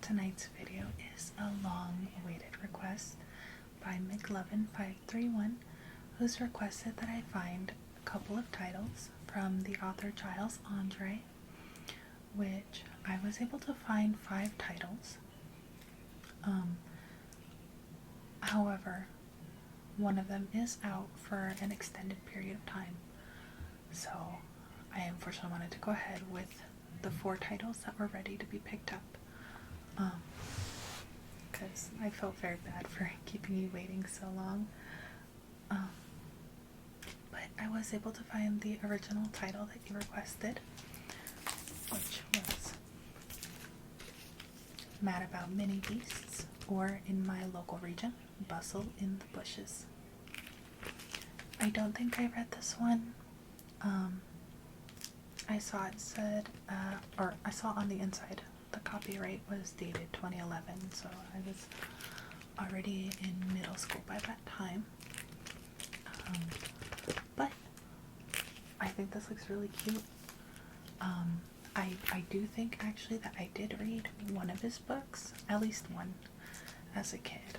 tonight's video is a long-awaited request by Mclovinn531, who's requested that I find a couple of titles from the author Giles Andreae, which I was able to find 5 titles. However, one of them is out for an extended period of time, so I unfortunately wanted to go ahead with the 4 titles that were ready to be picked up, because I felt very bad for keeping you waiting so long. But I was able to find the original title that you requested, which was Mad About Mini Beasts, or in my local region, Bustle in the Bushes. I don't think I read this one. I saw it said, or I saw on the inside, the copyright was dated 2011, so I was already in middle school by that time. But I think this looks really cute. I do think actually that I did read one of his books, at least one, as a kid.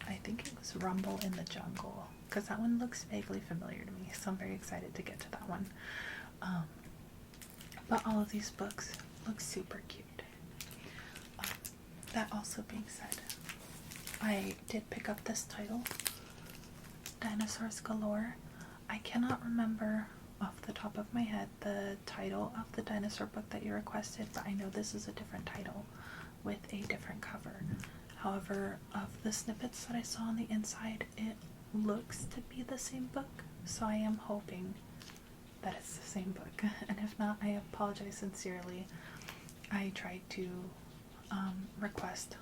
I think it was Rumble in the Jungle, because that one looks vaguely familiar to me, so I'm very excited to get to that one. But all of these books look super cute. That also being said, I did pick up this title, Dinosaurs Galore. I cannot remember off the top of my head the title of the dinosaur book that you requested, but I know this is a different title with a different cover. However, of the snippets that I saw on the inside, it looks to be the same book, so I am hoping that it's the same book, and if not, I apologize sincerely. I tried to request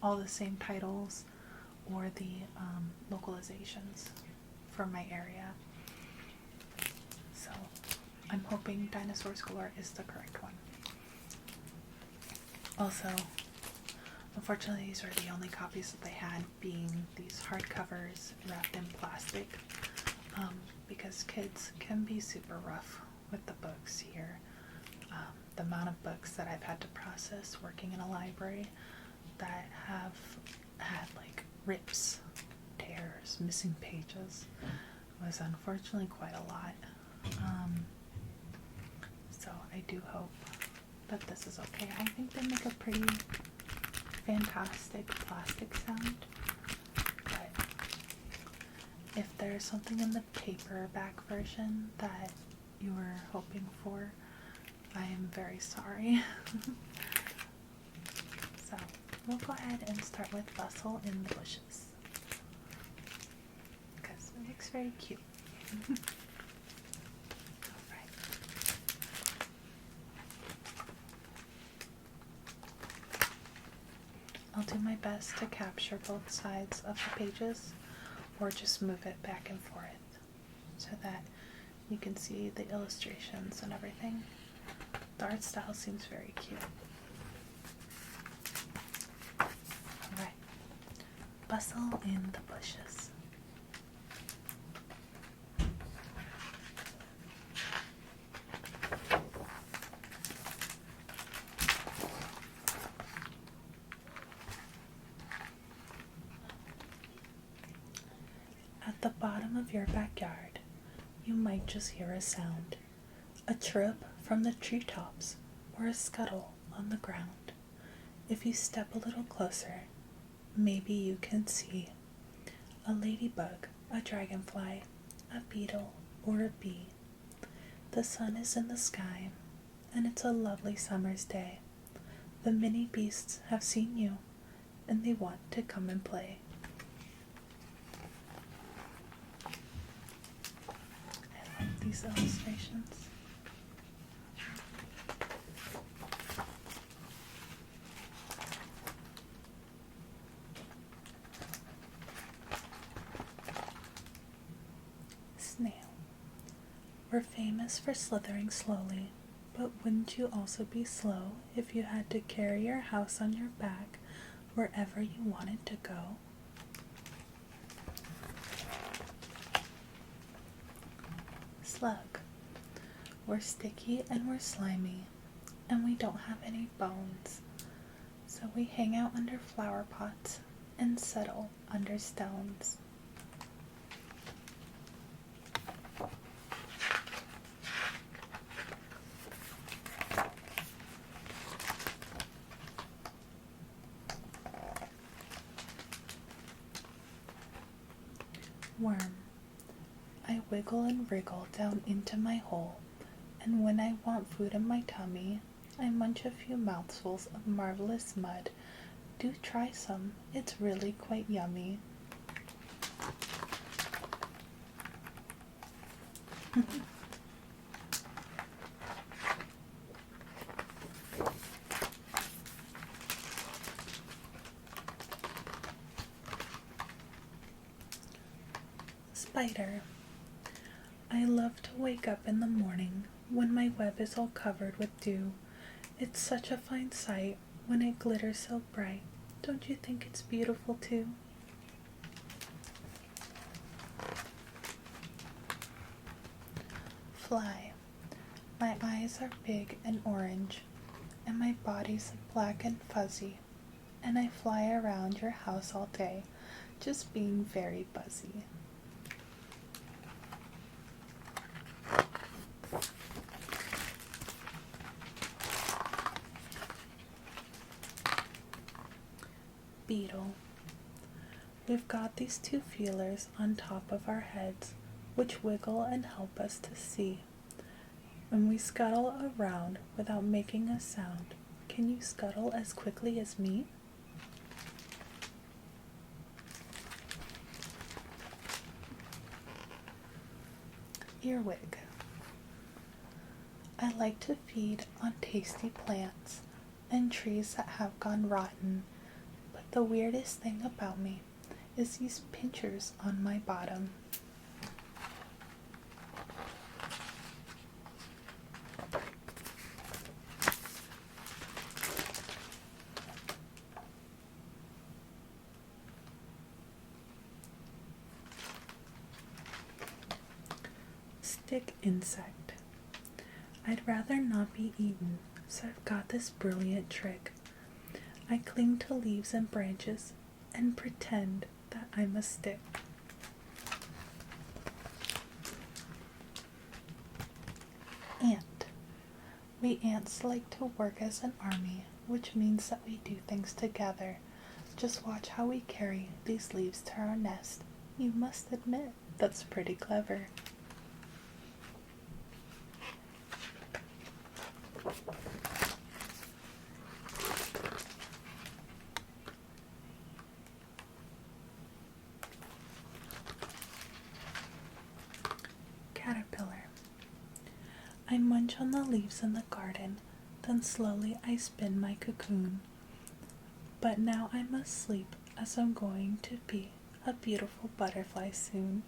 all the same titles or the localizations for my area, so I'm hoping Dinosaurs Galore is the correct one. Also, unfortunately, these are the only copies that they had, being these hardcovers wrapped in plastic, because kids can be super rough with the books here. The amount of books that I've had to process working in a library that have had like rips, tears, missing pages was unfortunately quite a lot. So I do hope that this is okay. I think they make a pretty fantastic plastic sound, but if there's something in the paperback version that you were hoping for, I am very sorry. So we'll go ahead and start with Bustle in the Bushes, because it looks very cute. Alright. I'll do my best to capture both sides of the pages, or just move it back and forth so that you can see the illustrations and everything. The art style seems very cute. Alright, Bustle in the Bushes. At the bottom of your backyard, you might just hear a sound, a chirp from the treetops, or a scuttle on the ground. If you step a little closer, maybe you can see a ladybug, a dragonfly, a beetle, or a bee. The sun is in the sky, and it's a lovely summer's day. The mini beasts have seen you, and they want to come and play. I love these illustrations. Snail. We're famous for slithering slowly, but wouldn't you also be slow if you had to carry your house on your back wherever you wanted to go? Slug. We're sticky and we're slimy, and we don't have any bones. So we hang out under flower pots and settle under stones. Worm. I wiggle and wriggle down into my hole, and when I want food in my tummy, I munch a few mouthfuls of marvelous mud. Do try some, it's really quite yummy. Spider. I love to wake up in the morning when my web is all covered with dew. It's such a fine sight when it glitters so bright. Don't you think it's beautiful too? Fly. My eyes are big and orange, and my body's black and fuzzy, and I fly around your house all day, just being very buzzy. Beetle. We've got these two feelers on top of our heads, which wiggle and help us to see. When we scuttle around without making a sound, can you scuttle as quickly as me? Earwig. I like to feed on tasty plants and trees that have gone rotten, but the weirdest thing about me is these pinchers on my bottom. Stick insect. I'd rather not be eaten, so I've got this brilliant trick. I cling to leaves and branches and pretend that I'm a stick. Ant. We ants like to work as an army, which means that we do things together. Just watch how we carry these leaves to our nest. You must admit, that's pretty clever. Caterpillar. I munch on the leaves in the garden, then slowly I spin my cocoon. But now I must sleep, as I'm going to be a beautiful butterfly soon.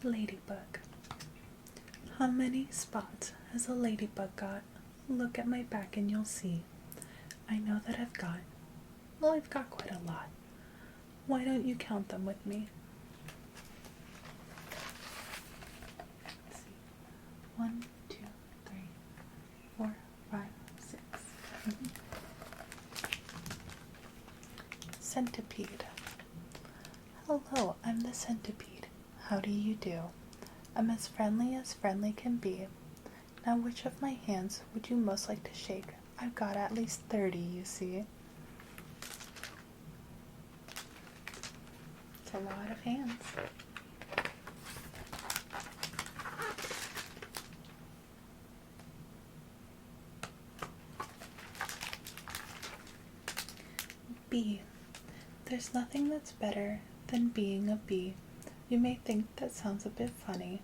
Ladybug. How many spots has a ladybug got? Look at my back and you'll see. I know that I've got quite a lot. Why don't you count them with me? Let's see. 1, 2, 3, 4, 5, 6. Centipede. Hello, I'm the centipede. How do you do? I'm as friendly can be. Now which of my hands would you most like to shake? I've got at least 30, you see. It's a lot of hands. Bee. There's nothing that's better than being a bee. You may think that sounds a bit funny,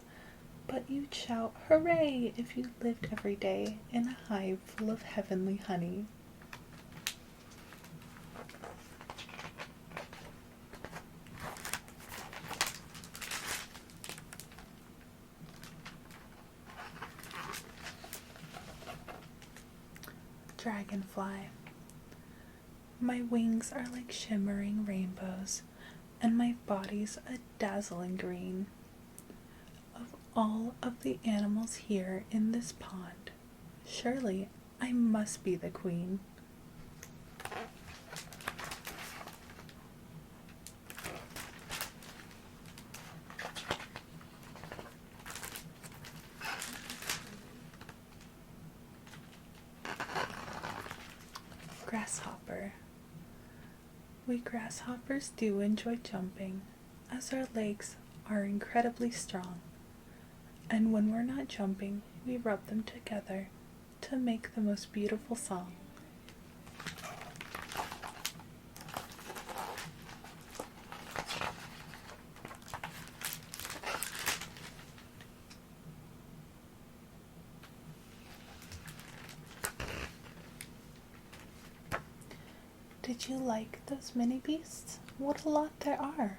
but you'd shout, hooray, if you lived every day in a hive full of heavenly honey. dragonfly. My wings are like shimmering rainbows, and my body's a dazzling green. Of all of the animals here in this pond, surely I must be the queen. Grasshopper. We grasshoppers do enjoy jumping, as our legs are incredibly strong, and when we're not jumping, we rub them together to make the most beautiful song. Did you like those mini beasts? What a lot there are!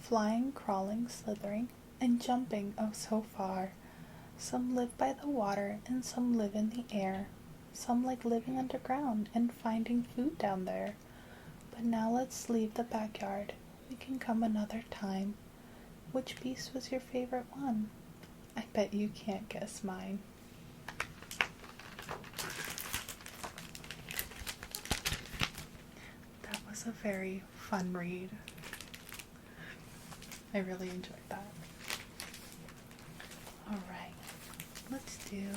Flying, crawling, slithering, and jumping oh so far. Some live by the water and some live in the air. Some like living underground and finding food down there. But now let's leave the backyard. We can come another time. Which beast was your favorite one? I bet you can't guess mine. That was a very fun read. I really enjoyed that. Alright, let's do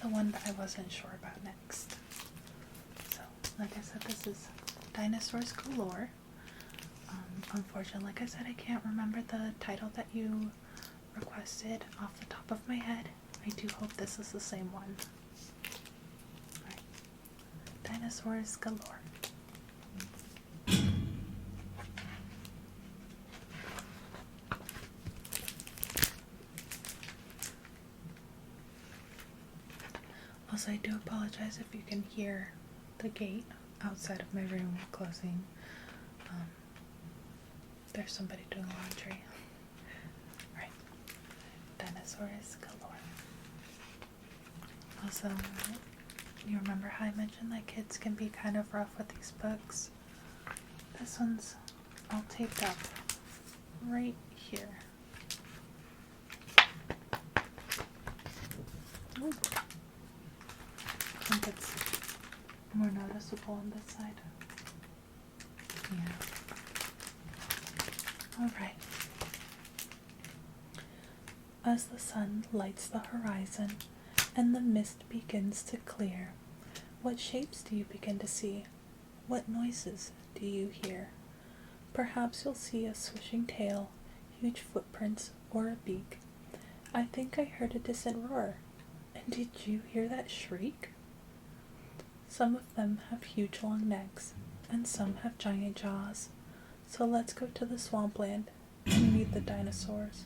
the one that I wasn't sure about next. So, like I said, this is Dinosaurs Galore. Unfortunately, like I said, I can't remember the title that you requested off the top of my head. I do hope this is the same one. Alright, Dinosaurs Galore. Also, I do apologize if you can hear the gate outside of my room closing. There's somebody doing laundry. Right. Dinosaurs galore. Also, you remember how I mentioned that kids can be kind of rough with these books? This one's all taped up right here. Ooh. I think it's more noticeable on this side. Yeah. Alright. As the sun lights the horizon and the mist begins to clear, what shapes do you begin to see? What noises do you hear? Perhaps you'll see a swishing tail, huge footprints, or a beak. I think I heard a distant roar. And did you hear that shriek? Some of them have huge long necks, and some have giant jaws. So let's go to the swampland and meet the dinosaurs.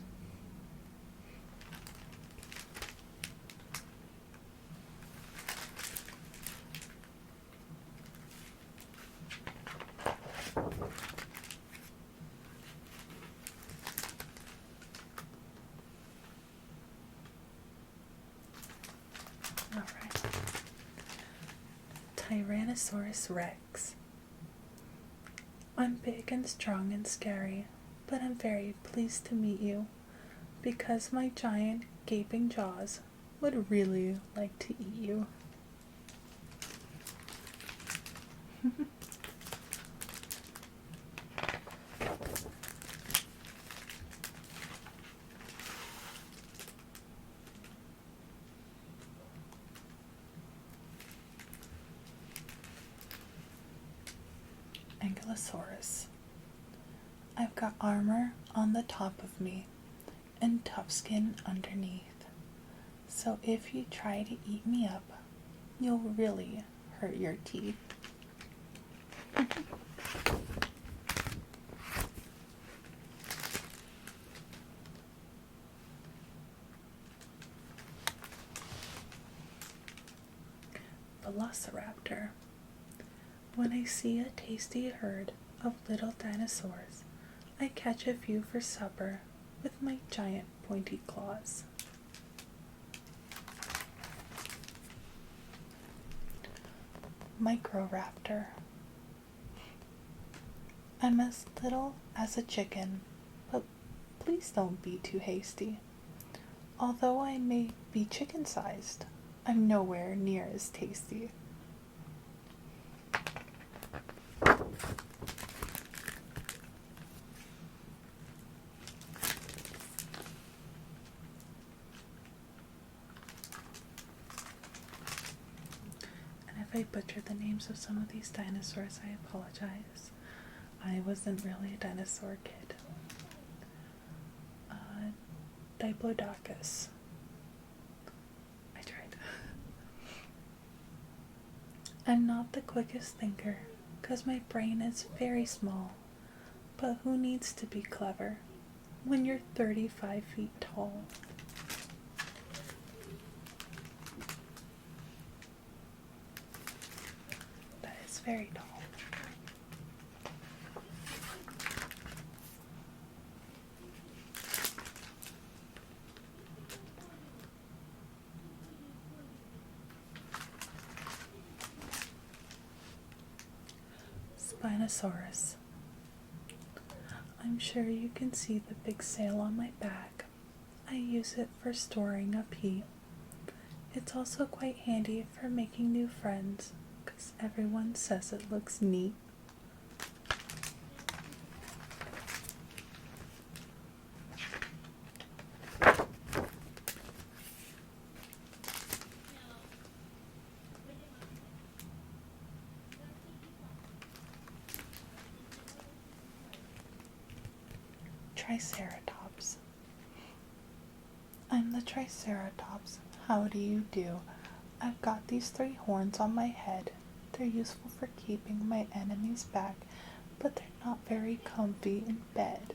Alright. Tyrannosaurus Rex. I'm big and strong and scary, but I'm very pleased to meet you, because my giant, gaping jaws would really like to eat you. Ankylosaurus. I've got armor on the top of me and tough skin underneath. So if you try to eat me up, you'll really hurt your teeth. Velociraptor. When I see a tasty herd of little dinosaurs, I catch a few for supper with my giant pointy claws. Microraptor. I'm as little as a chicken, but please don't be too hasty. Although I may be chicken-sized, I'm nowhere near as tasty. If I butcher the names of some of these dinosaurs, I apologize. I wasn't really a dinosaur kid. Diplodocus. I tried. I'm not the quickest thinker, 'cause my brain is very small. But who needs to be clever when you're 35 feet tall? Very tall. Spinosaurus. I'm sure you can see the big sail on my back. I use it for storing up heat. It's also quite handy for making new friends, because everyone says it looks neat. Triceratops. I'm the Triceratops. How do you do? I've got these 3 horns on my head. They're useful for keeping my enemies back, but they're not very comfy in bed.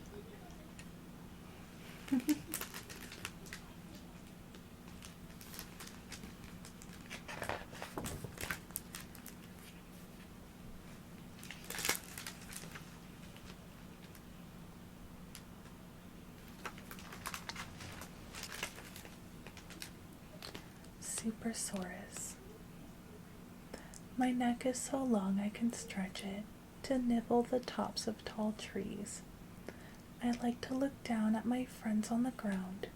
Supersaurus. My neck is so long I can stretch it to nibble the tops of tall trees. I like to look down at my friends on the ground,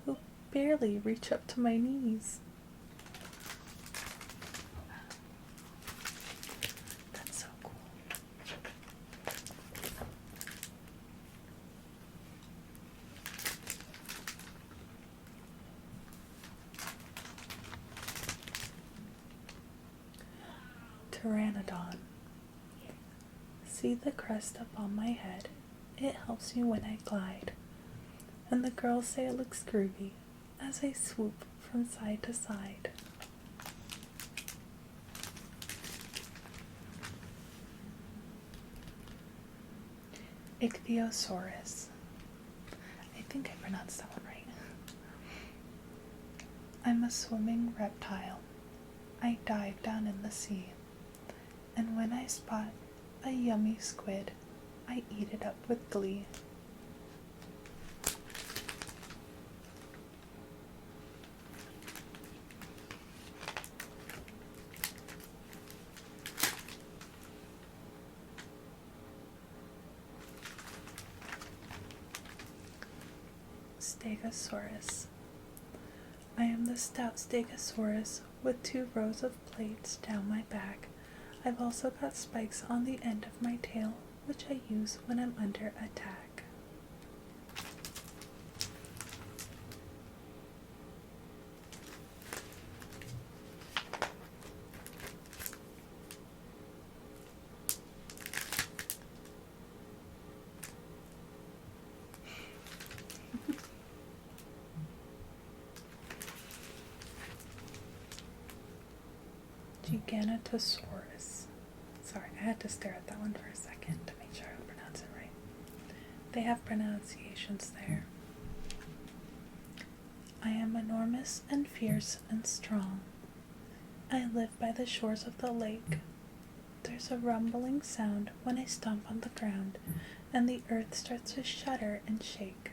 who barely reach up to my knees. That's so cool. Pteranodon. See the crest up on my head? It helps me when I glide. And the girls say it looks groovy as I swoop from side to side. Ichthyosaurus. I think I pronounced that one right. I'm a swimming reptile. I dive down in the sea. And when I spot a yummy squid, I eat it up with glee. Stegosaurus. I am the stout Stegosaurus with 2 rows of plates down my back. I've also got spikes on the end of my tail, which I use when I'm under attack. Giganotosaurus. Sorry, I had to stare at that one for a second to make sure I pronounce it right. They have pronunciations there. I am enormous and fierce and strong. I live by the shores of the lake. There's a rumbling sound when I stomp on the ground, and the earth starts to shudder and shake.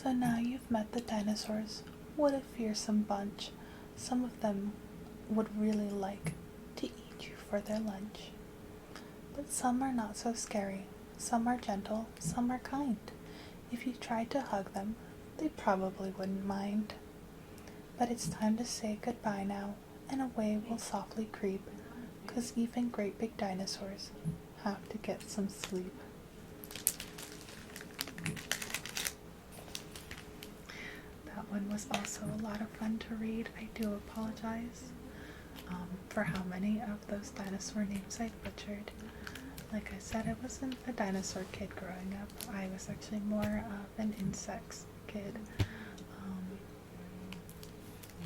So now you've met the dinosaurs. What a fearsome bunch. Some of them would really like to eat you for their lunch. But some are not so scary. Some are gentle, some are kind. If you tried to hug them, they probably wouldn't mind. But it's time to say goodbye now, and away we'll softly creep, 'cause even great big dinosaurs have to get some sleep. That one was also a lot of fun to read. I do apologize for how many of those dinosaur names I butchered. Like I said, I wasn't a dinosaur kid growing up. I was actually more of an insects kid.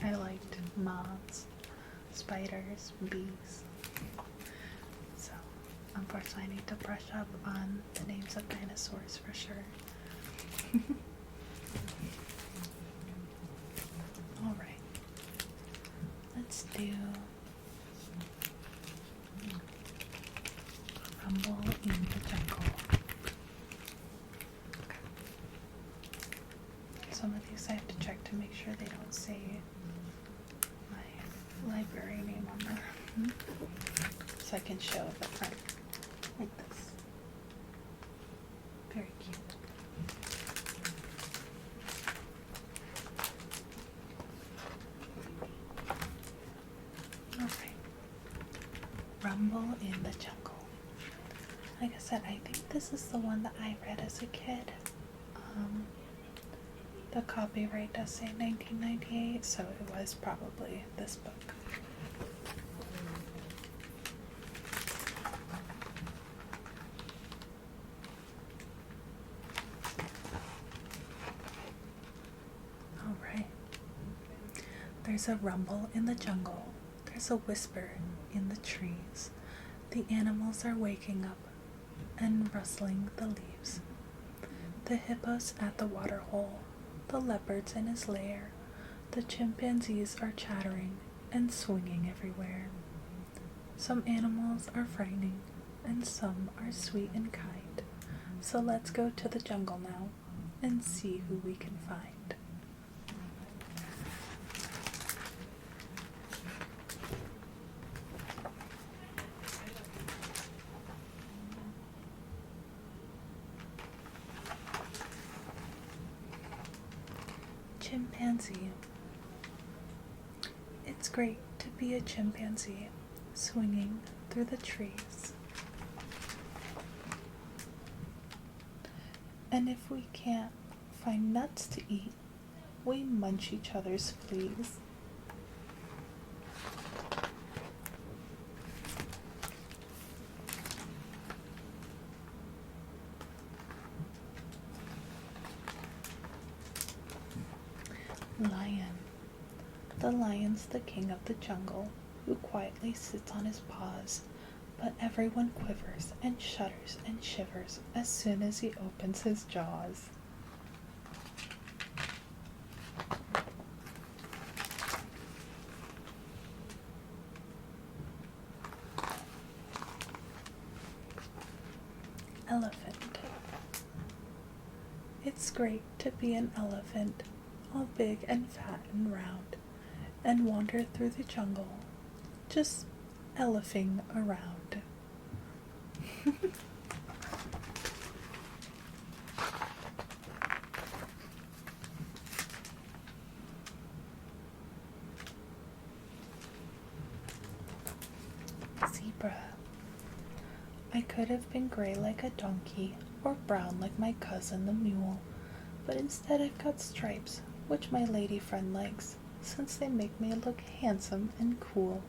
I liked moths, spiders, bees. So, unfortunately, I need to brush up on the names of dinosaurs for sure. Alright. Let's do Rumble in the Jungle. Okay. Some of these I have to check to make sure they don't say my library name on them. So I can show the front like this. Very cute. Alright. Rumble in the Jungle. Like I said, I think this is the one that I read as a kid. The copyright does say 1998, so it was probably this book. Alright. There's a rumble in the jungle. There's a whisper in the trees. The animals are waking up and rustling the leaves. The hippos at the waterhole, the leopards in his lair, the chimpanzees are chattering and swinging everywhere. Some animals are frightening, and some are sweet and kind. So let's go to the jungle now and see who we can find. Chimpanzee. It's great to be a chimpanzee, swinging through the trees. And if we can't find nuts to eat, we munch each other's fleas. Lion. The lion's the king of the jungle, who quietly sits on his paws, but everyone quivers and shudders and shivers as soon as he opens his jaws. Elephant. It's great to be an elephant, all big and fat and round, and wander through the jungle, just elephing around. Zebra. I could have been gray like a donkey, or brown like my cousin the mule, but instead I've got stripes, which my lady friend likes, since they make me look handsome and cool.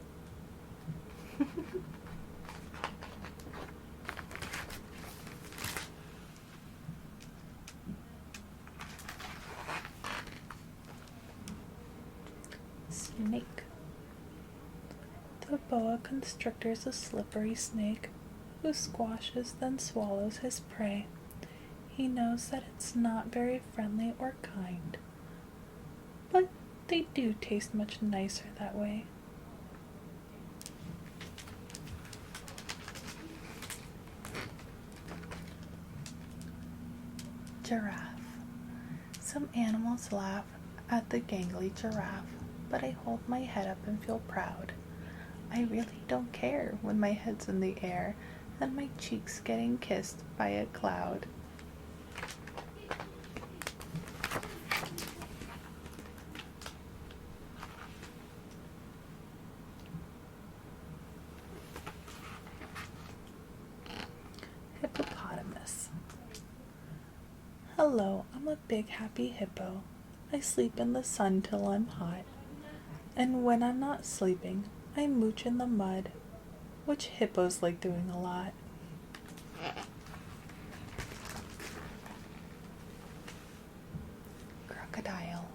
Snake. The boa constrictor's a slippery snake who squashes then swallows his prey. He knows that it's not very friendly or kind, but they do taste much nicer that way. Giraffe. Some animals laugh at the gangly giraffe, but I hold my head up and feel proud. I really don't care when my head's in the air and my cheeks getting kissed by a cloud. Hippopotamus. Hello, I'm a big happy hippo. I sleep in the sun till I'm hot. And when I'm not sleeping, I mooch in the mud, which hippos like doing a lot. Crocodile.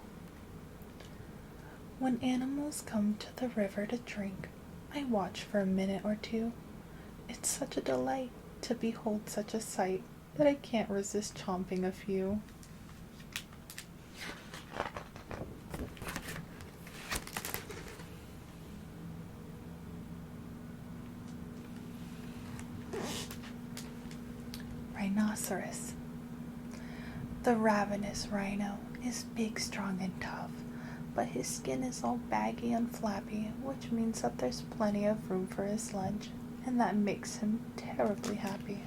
When animals come to the river to drink, I watch for a minute or two. It's such a delight to behold such a sight that I can't resist chomping a few. Rhinoceros. The ravenous rhino is big, strong, and tough, but his skin is all baggy and flappy, which means that there's plenty of room for his lunch, and that makes him terribly happy.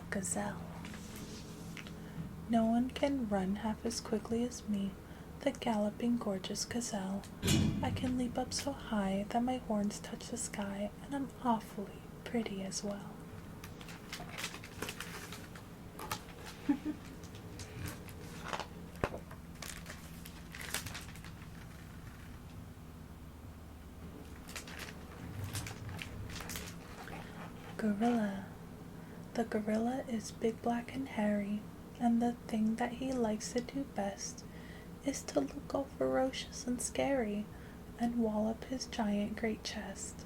Gazelle. No one can run half as quickly as me, the galloping gorgeous gazelle. I can leap up so high that my horns touch the sky, and I'm awfully pretty as well. Gorilla. The gorilla is big, black, and hairy, and the thing that he likes to do best is to look all ferocious and scary and wall up his giant great chest.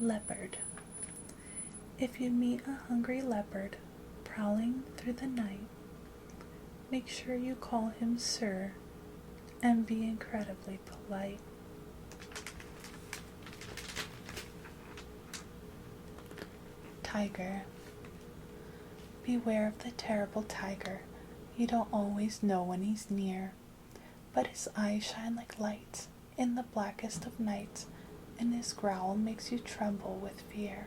Leopard. If you meet a hungry leopard prowling through the night, make sure you call him sir and be incredibly polite. Tiger. Beware of the terrible tiger. You don't always know when he's near, but his eyes shine like lights in the blackest of nights, and his growl makes you tremble with fear.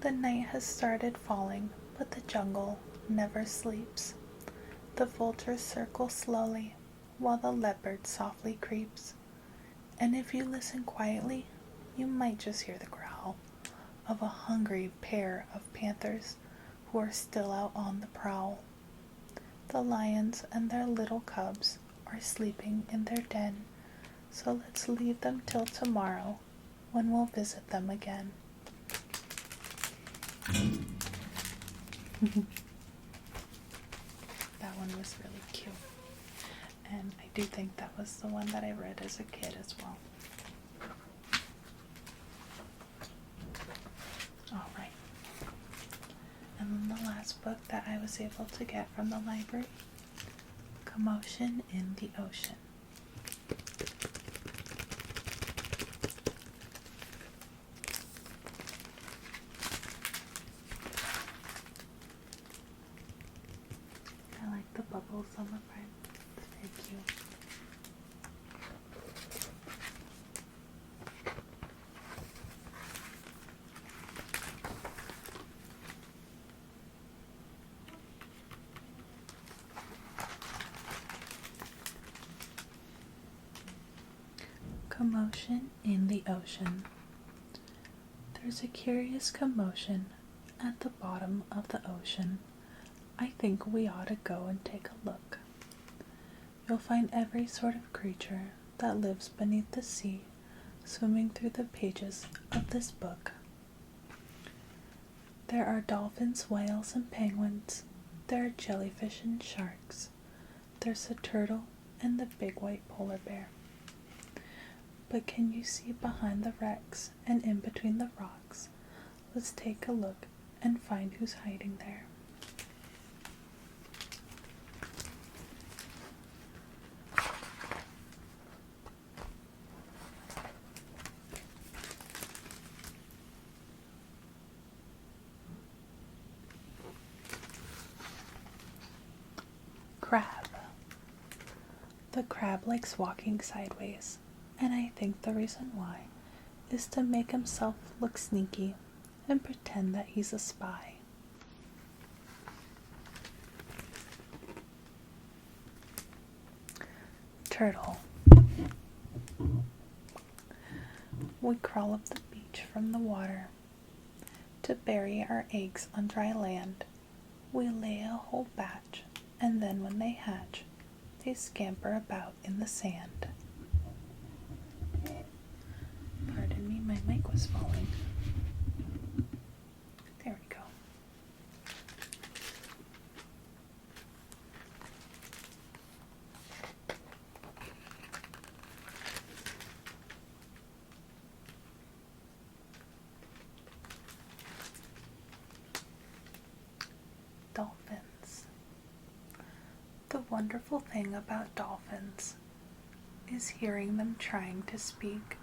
The night has started falling, but the jungle never sleeps. The vultures circle slowly, while the leopard softly creeps. And if you listen quietly, you might just hear the growl of a hungry pair of panthers who are still out on the prowl. The lions and their little cubs are sleeping in their den, so let's leave them till tomorrow, when we'll visit them again. That one was really cute, and I do think that was the one that I read as a kid as well. Alright, and then the last book that I was able to get from the library, Commotion in the Ocean. I like the bubbles on the front. It's very cute. Commotion in the Ocean. There's a curious commotion at the bottom of the ocean. I think we ought to go and take a look. You'll find every sort of creature, that lives beneath the sea, swimming through the pages of this book. There are dolphins, whales, and penguins. There are jellyfish and sharks. There's a turtle and the big white polar bear. But can you see behind the wrecks and in between the rocks? Let's take a look and find who's hiding there. Crab. The crab likes walking sideways, and I think the reason why is to make himself look sneaky and pretend that he's a spy. Turtle. We crawl up the beach from the water to bury our eggs on dry land. We lay a whole batch, and then when they hatch, they scamper about in the sand. Pardon me, my mic was falling. There we go. Dolphins. The wonderful thing about dolphins is hearing them trying to speak.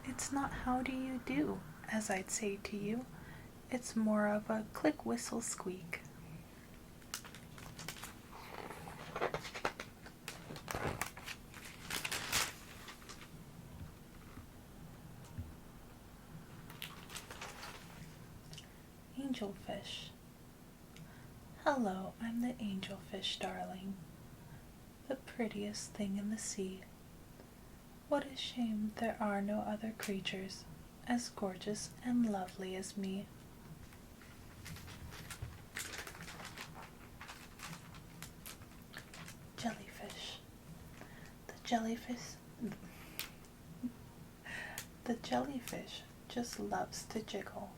It's not how do you do, as I'd say to you. It's more of a click whistle squeak. Angelfish. Hello, I'm the angelfish, darling. The prettiest thing in the sea. What a shame there are no other creatures as gorgeous and lovely as me. Jellyfish. The jellyfish just loves to jiggle,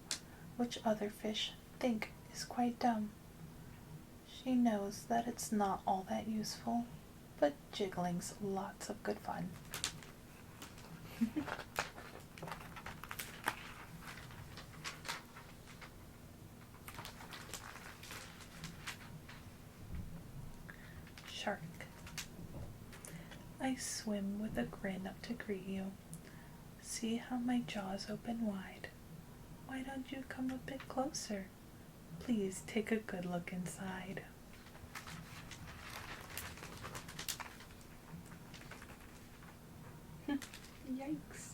which other fish think is quite dumb. She knows that it's not all that useful, but jiggling's lots of good fun. Shark. I swim with a grin up to greet you. See how my jaws open wide. Why don't you come a bit closer? Please take a good look inside. Yikes.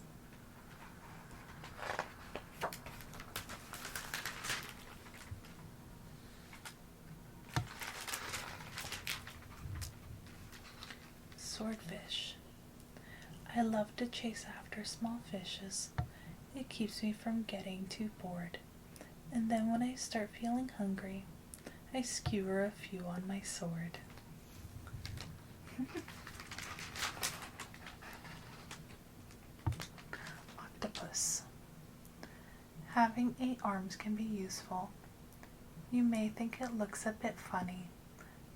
Swordfish. I love to chase after small fishes. It keeps me from getting too bored. And then when I start feeling hungry, I skewer a few on my sword. Octopus. Having 8 arms can be useful. You may think it looks a bit funny,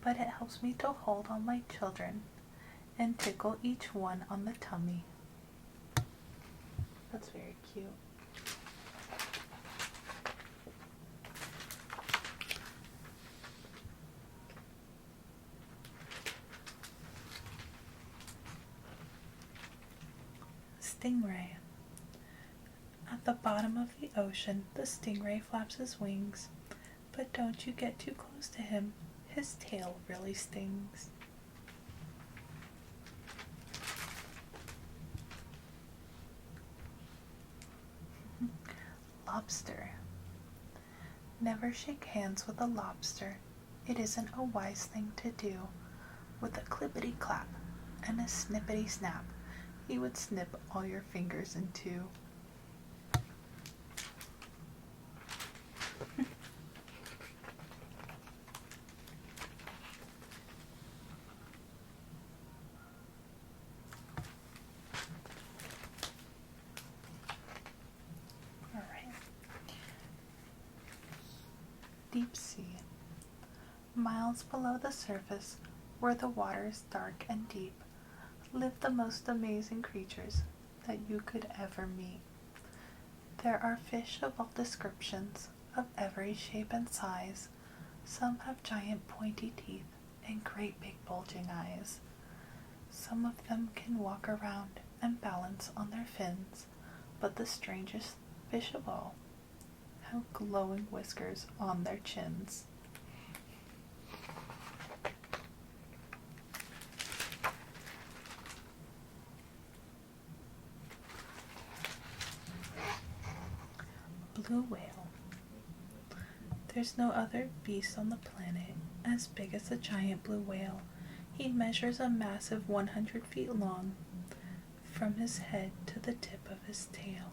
but it helps me to hold on my children and tickle each one on the tummy. That's very cute. Stingray. At the bottom of the ocean, the stingray flaps his wings, but don't you get too close to him. His tail really stings. Lobster. Never shake hands with a lobster. It isn't a wise thing to do. With a clippity clap and a snippity snap, he would snip all your fingers in two. Deep sea. Miles below the surface, where the water is dark and deep, live the most amazing creatures that you could ever meet. There are fish of all descriptions, of every shape and size. Some have giant pointy teeth and great big bulging eyes. Some of them can walk around and balance on their fins, but the strangest fish of all have glowing whiskers on their chins. Blue whale. There's no other beast on the planet as big as a giant blue whale. He measures a massive 100 feet long, from his head to the tip of his tail.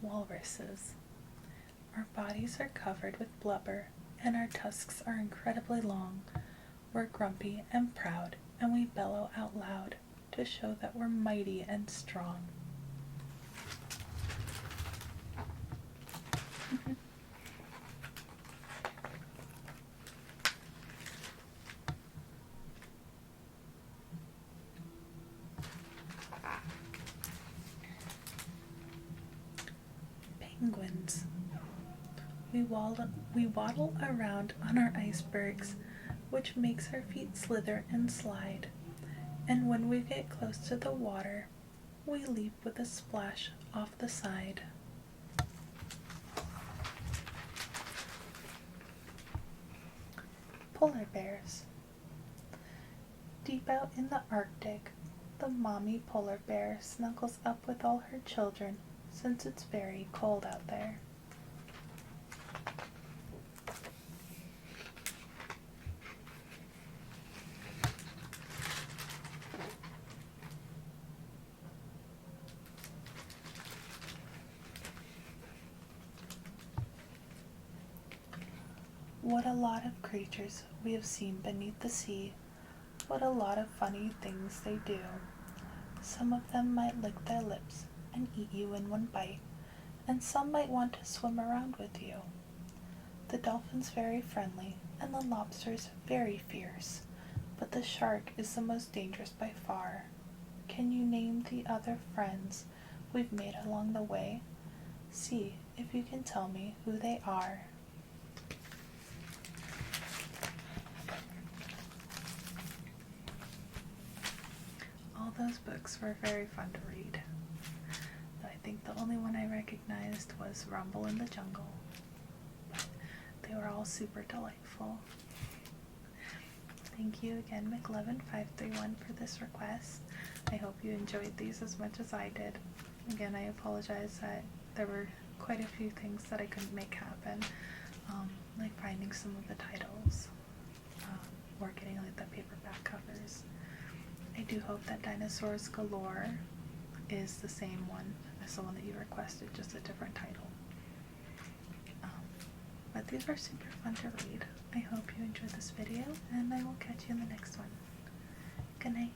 Walruses. Our bodies are covered with blubber, and our tusks are incredibly long. We're grumpy and proud, and we bellow out loud to show that we're mighty and strong. Penguins. We waddle around on our icebergs, which makes our feet slither and slide. And when we get close to the water, we leap with a splash off the side. Polar bears. Deep out in the Arctic, the mommy polar bear snuggles up with all her children since it's very cold out there. What a lot of creatures we have seen beneath the sea. What a lot of funny things they do. Some of them might lick their lips and eat you in one bite, and some might want to swim around with you. The dolphin's very friendly, and the lobster's very fierce, but the shark is the most dangerous by far. Can you name the other friends we've made along the way? See if you can tell me who they are. All those books were very fun to read. I think the only one I recognized was Rumble in the Jungle. But they were all super delightful. Thank you again, Mclovinn531, for this request. I hope you enjoyed these as much as I did. Again, I apologize that there were quite a few things that I couldn't make happen, like finding some of the titles, or getting like the paperback covers. I do hope that Dinosaurs Galore is the same one as the one that you requested, just a different title. But these are super fun to read. I hope you enjoyed this video, and I will catch you in the next one. Good night.